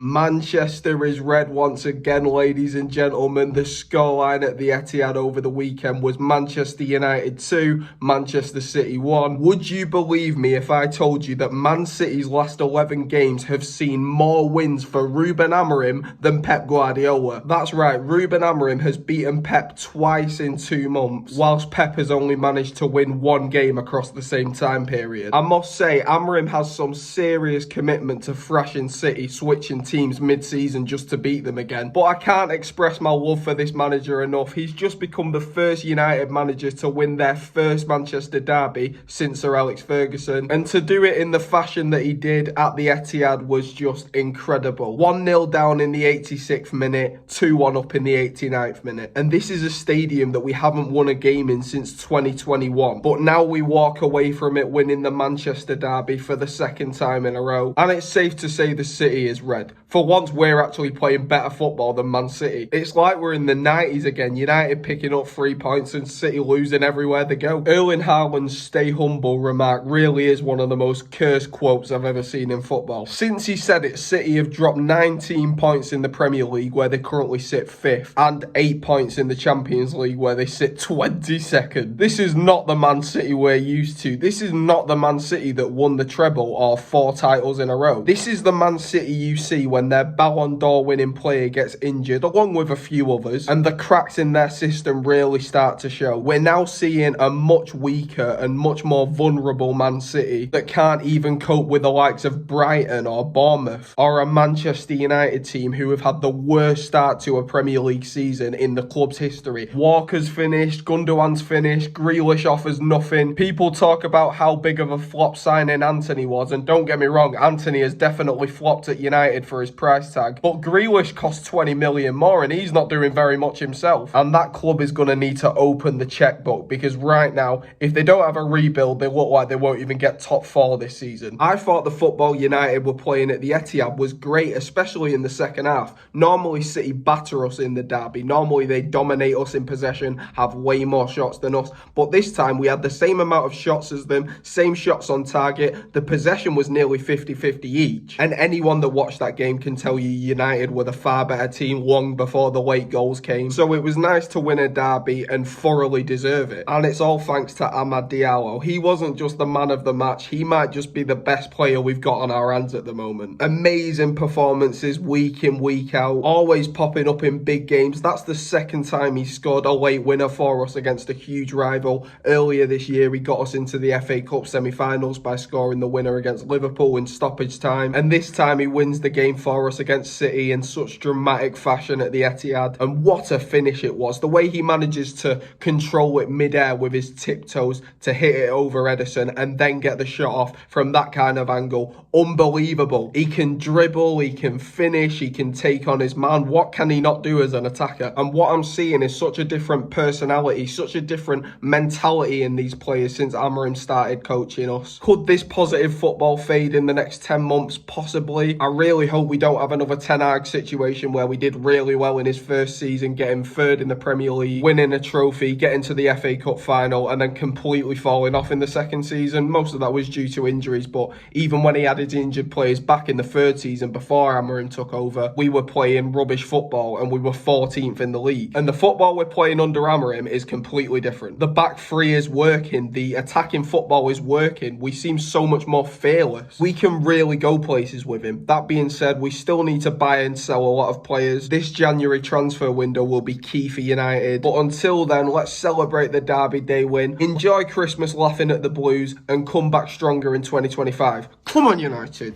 Manchester is red once again, ladies and gentlemen. The scoreline at the Etihad over the weekend was Manchester United 2, Manchester City 1. Would you believe me if I told you that Man City's last 11 games have seen more wins for Ruben Amorim than Pep Guardiola? That's right, Ruben Amorim has beaten Pep twice in 2 months, whilst Pep has only managed to win 1 game across the same time period. I must say, Amorim has some serious commitment to thrashing City, switching teams mid-season just to beat them again. But I can't express my love for this manager enough. He's just become the first United manager to win their first Manchester derby since Sir Alex Ferguson. And to do it in the fashion that he did at the Etihad was just incredible. 1-0 down in the 86th minute, 2-1 up in the 89th minute. And this is a stadium that we haven't won a game in since 2021. But now we walk away from it winning the Manchester derby for the second time in a row. And it's safe to say the City is red. For once, we're actually playing better football than Man City. It's like we're in the 90s again. United picking up 3 points and City losing everywhere they go. Erling Haaland's "stay humble" remark really is one of the most cursed quotes I've ever seen in football. Since he said it, City have dropped 19 points in the Premier League, where they currently sit 5th, and 8 points in the Champions League, where they sit 22nd. This is not the Man City we're used to. This is not the Man City that won the treble or 4 titles in a row. This is the Man City you see when their Ballon d'Or winning player gets injured, along with a few others, and the cracks in their system really start to show. We're now seeing a much weaker and much more vulnerable Man City that can't even cope with the likes of Brighton or Bournemouth, or a Manchester United team who have had the worst start to a Premier League season in the club's history. Walker's finished, Gundogan's finished, Grealish offers nothing. People talk about how big of a flop signing Antony was, and don't get me wrong, Antony has definitely flopped at United for his price tag, but Grealish costs 20 million more and he's not doing very much himself. And that club is going to need to open the checkbook, because right now, if they don't have a rebuild, they look like they won't even get top 4 this season. I thought the football United were playing at the Etihad was great, especially in the second half. Normally City batter us in the derby. Normally they dominate us in possession, have way more shots than us. But this time we had the same amount of shots as them, same shots on target. The possession was nearly 50-50 each. And anyone that watched that game can tell you United were the far better team long before the late goals came. So it was nice to win a derby and thoroughly deserve it. And it's all thanks to AMAD Diallo. He wasn't just the man of the match. He might just be the best player we've got on our hands at the moment. Amazing performances week in, week out. Always popping up in big games. That's the second time he scored a late winner for us against a huge rival. Earlier this year, he got us into the FA Cup semi-finals by scoring the winner against Liverpool in stoppage time. And this time he wins the game for us against City in such dramatic fashion at the Etihad. And what a finish it was. The way he manages to control it mid-air with his tiptoes to hit it over Ederson and then get the shot off from that kind of angle. Unbelievable. He can dribble, he can finish, he can take on his man. What can he not do as an attacker? And what I'm seeing is such a different personality, such a different mentality in these players since Amorim started coaching us. Could this positive football fade in the next 10 months? Possibly. I really hope we don't have another Ten Hag situation where we did really well in his first season, getting 3rd in the Premier League, winning a trophy, getting to the FA Cup final, and then completely falling off in the second season. Most of that was due to injuries, but even when he had his injured players back in the 3rd season before Amorim took over, we were playing rubbish football and we were 14th in the league. And the football we're playing under Amorim is completely different. The back 3 is working, the attacking football is working. We seem so much more fearless. We can really go places with him. That being said, we still need to buy and sell a lot of players. This January transfer window will be key for United. But until then, let's celebrate the Derby Day win, enjoy Christmas laughing at the Blues, and come back stronger in 2025. Come on, United!